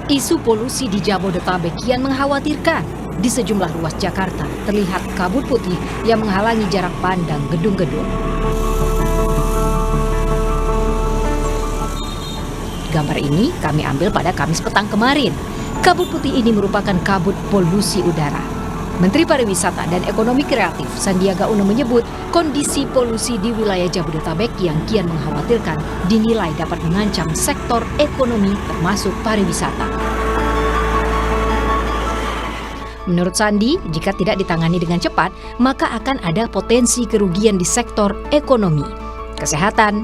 Isu polusi di Jabodetabek kian mengkhawatirkan. Di sejumlah ruas Jakarta terlihat kabut putih yang menghalangi jarak pandang gedung-gedung. Gambar ini kami ambil pada Kamis petang kemarin. Kabut putih ini merupakan kabut polusi udara. Menteri Pariwisata dan Ekonomi Kreatif Sandiaga Uno menyebut kondisi polusi di wilayah Jabodetabek yang kian mengkhawatirkan dinilai dapat mengancam sektor ekonomi termasuk pariwisata. Menurut Sandi, jika tidak ditangani dengan cepat, maka akan ada potensi kerugian di sektor ekonomi, kesehatan,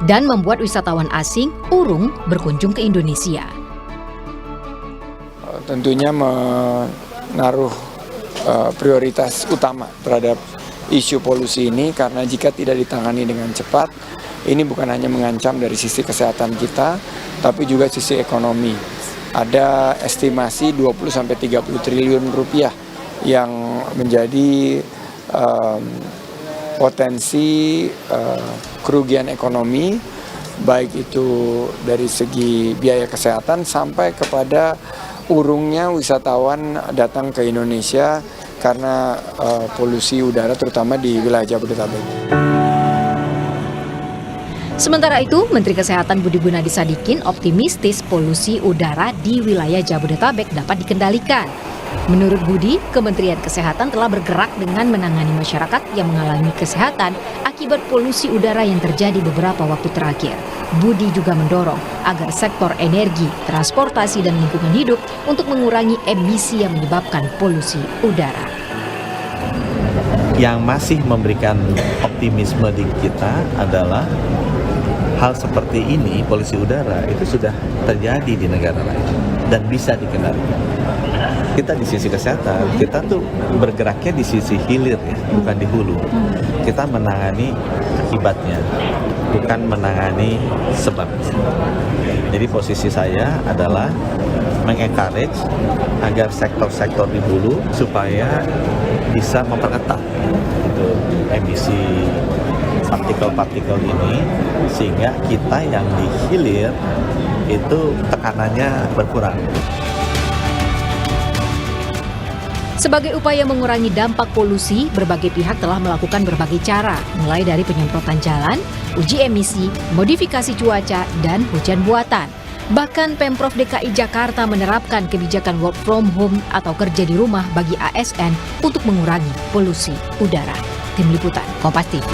dan membuat wisatawan asing urung berkunjung ke Indonesia. Tentunya menaruh prioritas utama terhadap isu polusi ini karena jika tidak ditangani dengan cepat, ini bukan hanya mengancam dari sisi kesehatan kita, tapi juga sisi ekonomi. Ada estimasi 20-30 triliun rupiah yang menjadi potensi kerugian ekonomi, baik itu dari segi biaya kesehatan sampai kepada urungnya wisatawan datang ke Indonesia karena polusi udara terutama di wilayah Jabodetabek. Sementara itu, Menteri Kesehatan Budi Gunadi Sadikin optimistis polusi udara di wilayah Jabodetabek dapat dikendalikan. Menurut Budi, Kementerian Kesehatan telah bergerak dengan menangani masyarakat yang mengalami kesehatan akibat polusi udara yang terjadi beberapa waktu terakhir. Budi juga mendorong agar sektor energi, transportasi, dan lingkungan hidup untuk mengurangi emisi yang menyebabkan polusi udara. Yang masih memberikan optimisme di kita adalah hal seperti ini, polusi udara, itu sudah terjadi di negara lain dan bisa dikendalikan. Kita di sisi kesehatan, kita tuh bergeraknya di sisi hilir ya, bukan di hulu. Kita menangani akibatnya, bukan menangani sebabnya. Jadi posisi saya adalah mengencourage agar sektor-sektor di hulu supaya bisa memperketat itu emisi partikel-partikel ini sehingga kita yang di hilir itu tekanannya berkurang. Sebagai upaya mengurangi dampak polusi, berbagai pihak telah melakukan berbagai cara, mulai dari penyemprotan jalan, uji emisi, modifikasi cuaca, dan hujan buatan. Bahkan Pemprov DKI Jakarta menerapkan kebijakan work from home atau kerja di rumah bagi ASN untuk mengurangi polusi udara. Tim Liputan, Kompas TV.